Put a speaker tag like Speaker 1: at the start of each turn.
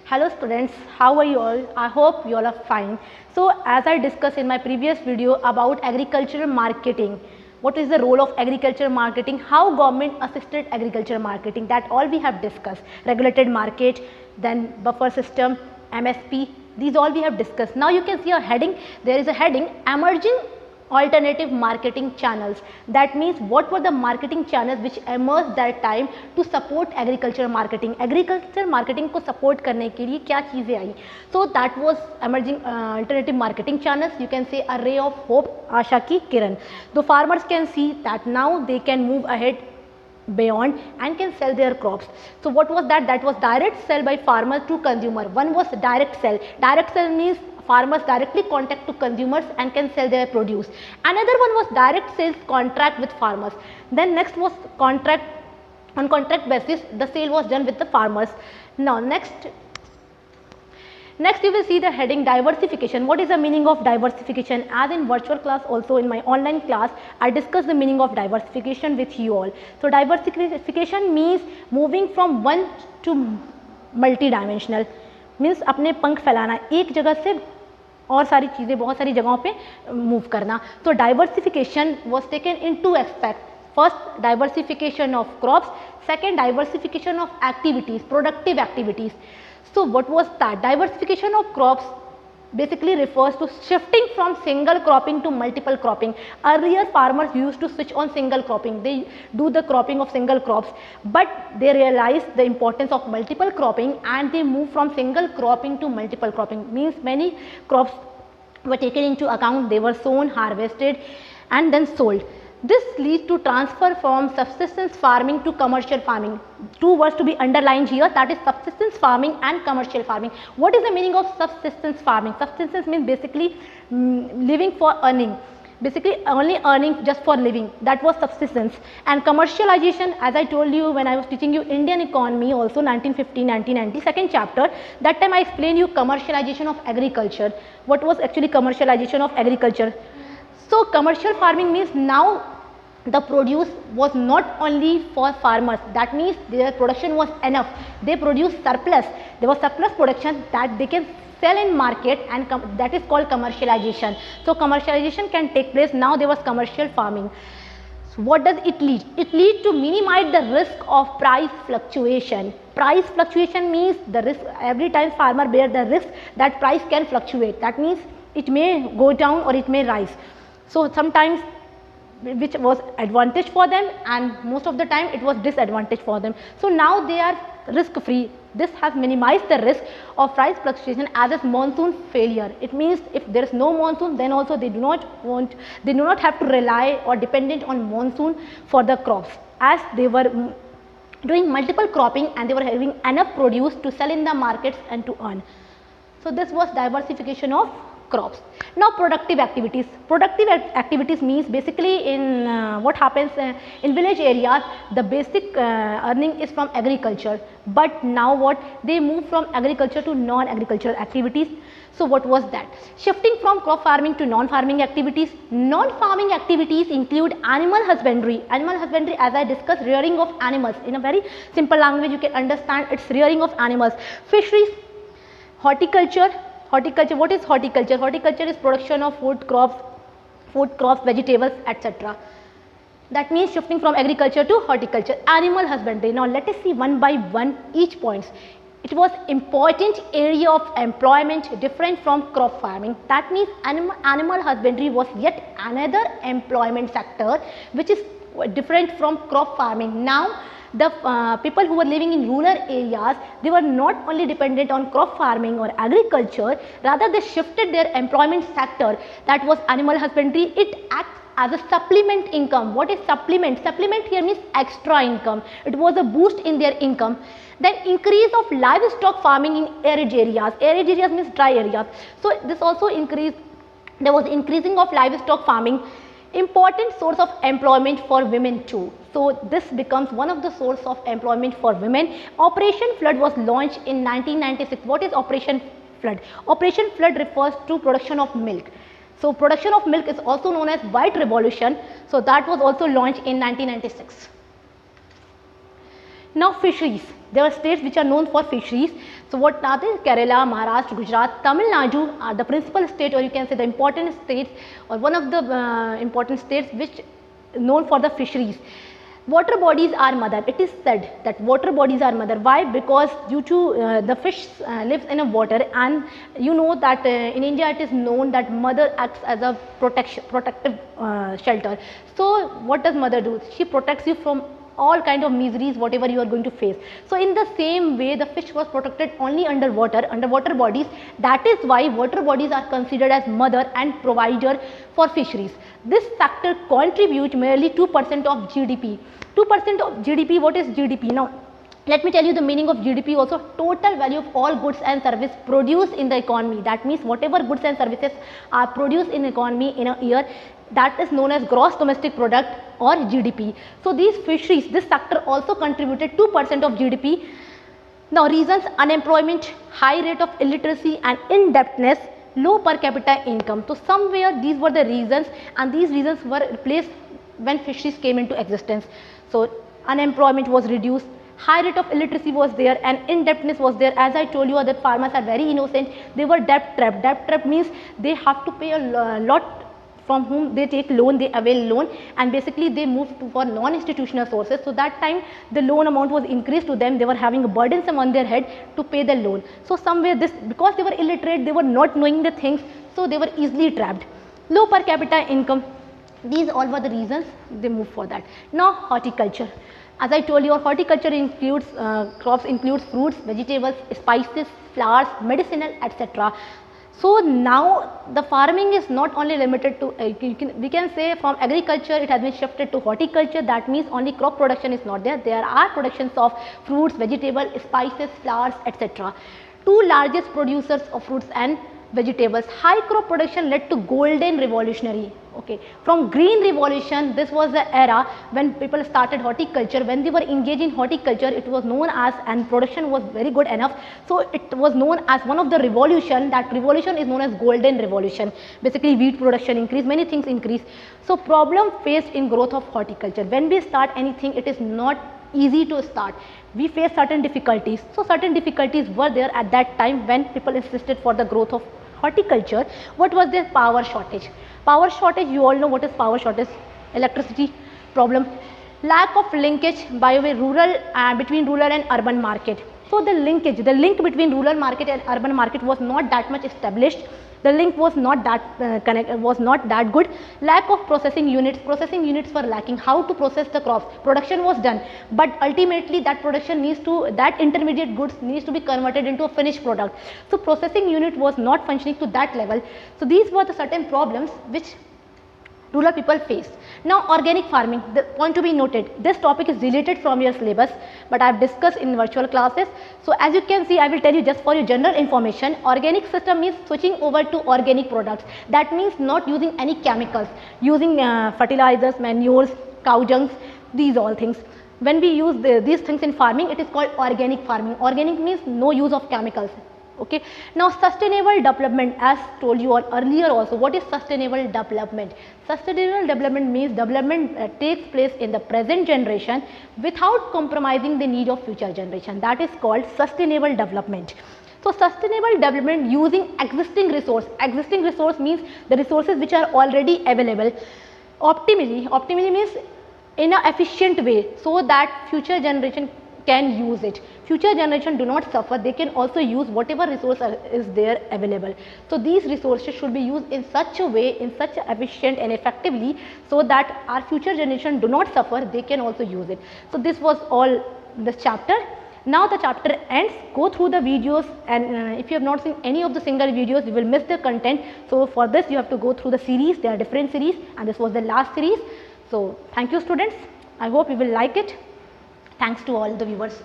Speaker 1: Hello students, how are you all? I hope you all are fine. So as I discussed in my previous video about agricultural marketing, what is the role of agricultural marketing, how government assisted agricultural marketing, that all we have discussed. Regulated market, then buffer system, MSP, these all we have discussed. Now you can see a heading, there is a heading, emerging alternative marketing channels. That means what were the marketing channels which emerged that time to support agricultural marketing. Agricultural marketing को support करने के लिए क्या चीज़ें आई. So that was emerging alternative marketing channels. You can say a ray of hope, आशा की किरण. So farmers can see that now they can move ahead beyond and can sell their crops. So what was that? That was direct sell by farmers to consumer. One was direct sell. Direct sell means farmers directly contact to consumers and can sell their produce. Another one was direct sales contract with farmers. Then next was contract, on contract basis the sale was done with the farmers. Now next you will see the heading diversification. What is the meaning of diversification? As in virtual class, also in my online class, I discuss the meaning of diversification with you all. So diversification means moving from one to multi-dimensional. Means अपने पंख फैलाना, एक जगह से और सारी चीज़ें बहुत सारी जगहों पे मूव करना. तो diversification was taken in to aspect. First diversification of crops, second diversification of activities, productive activities. So what was that? Diversification of crops basically refers to shifting from single cropping to multiple cropping. Earlier farmers used to switch on single cropping. They do the cropping of single crops, but they realized the importance of multiple cropping and they moved from single cropping to multiple cropping. Means many crops were taken into account. They were sown, harvested and then sold. This leads to transfer from subsistence farming to commercial farming. Two words to be underlined here, that is subsistence farming and commercial farming. What is the meaning of subsistence farming? Subsistence means basically living for earning, basically only earning just for living. That was subsistence. And commercialization, as I told you when I was teaching you Indian economy also 1950-1990 second chapter, that time I explained you commercialization of agriculture. What was actually commercialization of agriculture? So commercial farming means now the produce was not only for farmers, that means their production was enough, they produced surplus, there was surplus production that they can sell in market, and that is called commercialization. So commercialization can take place. Now there was commercial farming. So what does it lead? It leads to minimize the risk of price fluctuation. Price fluctuation means the risk, every time farmer bear the risk that price can fluctuate, that means it may go down or it may rise. So sometimes which was advantage for them and most of the time it was disadvantage for them. So now they are risk free. This has minimized the risk of price fluctuation as a monsoon failure. It means if there is no monsoon, then also they do not have to rely or dependent on monsoon for the crops, as they were doing multiple cropping and they were having enough produce to sell in the markets and to earn. So this was diversification of crops. Now productive activities. Productive activities means basically in what happens in village areas, the basic earning is from agriculture, but now what, they move from agriculture to non-agricultural activities. So what was that? Shifting from crop farming to non-farming activities. Non-farming activities include animal husbandry. Animal husbandry, as I discussed, rearing of animals. In a very simple language you can understand, it's rearing of animals. Fisheries, horticulture. Horticulture, what is horticulture? Horticulture is production of food crops, vegetables, etc. That means shifting from agriculture to horticulture. Animal husbandry. Now let us see one by one each points. It was important area of employment different from crop farming. That means animal husbandry was yet another employment sector which is different from crop farming. Now the people who were living in rural areas, they were not only dependent on crop farming or agriculture, rather they shifted their employment sector, that was animal husbandry. It acts as a supplement income. What is supplement? Supplement here means extra income. It was a boost in their income. Then increase of livestock farming in arid areas. Arid areas means dry areas. So this also increased, there was increasing of livestock farming. Important source of employment for women too. So this becomes one of the source of employment for women. Operation Flood was launched in 1996. What is Operation Flood? Operation Flood refers to production of milk. So production of milk is also known as White Revolution. So that was also launched in 1996. Now fisheries, there are states which are known for fisheries. So what are they? Kerala, Maharashtra, Gujarat, Tamil Nadu are the principal state, or you can say the important states, or one of the important states which known for the fisheries. Water bodies are mother. It is said that water bodies are mother. Why? Because due to the fish lives in a water, and you know that in India it is known that mother acts as a protective shelter. So what does mother do? She protects you from all kind of miseries whatever you are going to face. So in the same way the fish was protected only under water bodies. That is why water bodies are considered as mother and provider for fisheries. This factor contribute merely 2% of GDP. 2% of GDP, what is GDP? Now let me tell you the meaning of GDP also. Total value of all goods and services produced in the economy. That means whatever goods and services are produced in the economy in a year, that is known as gross domestic product or GDP. So these fisheries, this sector also contributed 2% of GDP. Now reasons: unemployment, high rate of illiteracy and indebtedness, low per capita income. So somewhere these were the reasons, and these reasons were replaced when fisheries came into existence. So unemployment was reduced, high rate of illiteracy was there, and indebtedness was there. As I told you that farmers are very innocent, they were debt trapped. Debt trapped means they have to pay a lot from whom they take loan, they avail loan, and basically they move for non-institutional sources. So that time the loan amount was increased to them, they were having a burdensome on their head to pay the loan. So somewhere this, because they were illiterate, they were not knowing the things, so they were easily trapped. Low per capita income, these all were the reasons they moved for that. Now horticulture. As I told you, horticulture includes crops includes fruits, vegetables, spices, flowers, medicinal, etc. So now the farming is not only limited to, we can say from agriculture it has been shifted to horticulture. That means only crop production is not there. There are productions of fruits, vegetables, spices, flowers, etc. Two largest producers of fruits and vegetables. High crop production led to golden revolutionary. Okay, from green revolution, this was the era when people started horticulture. When they were engaged in horticulture, it was known as, and production was very good enough, so it was known as one of the revolution. That revolution is known as golden revolution. Basically wheat production increased, many things increased. So problem faced in growth of horticulture. When we start anything, it is not easy to start. We face certain difficulties. So certain difficulties were there at that time when people insisted for the growth of horticulture. What was their? Power shortage. Power shortage, you all know what is power shortage. Electricity problem. Lack of linkage by way rural and between rural and urban market. So the link between rural market and urban market was not that much established. The link was not that good. Lack of processing units were lacking. How to process the crops? Production was done, but ultimately that intermediate goods needs to be converted into a finished product. So processing unit was not functioning to that level. So these were the certain problems which rural people face. Now organic farming, the point to be noted, this topic is deleted from your syllabus, but I have discussed in virtual classes. So as you can see, I will tell you just for your general information, organic system means switching over to organic products. That means not using any chemicals, using fertilizers, manures, cow junks, these all things. When we use these things in farming, it is called organic farming. Organic means no use of chemicals. Okay. Now sustainable development, as told you all earlier also, what is sustainable development? Sustainable development means development takes place in the present generation without compromising the need of future generation. That is called sustainable development. So sustainable development using existing resource. Existing resource means the resources which are already available. Optimally means in an efficient way, so that future generation can use it. Future generation do not suffer, they can also use whatever resource is there available. So these resources should be used in such a way, in such efficient and effectively, so that our future generation do not suffer, they can also use it. So this was all this chapter. Now the chapter ends. Go through the videos, and if you have not seen any of the single videos, you will miss the content. So for this you have to go through the series. There are different series, and this was the last series. So thank you students, I hope you will like it. Thanks to all the viewers.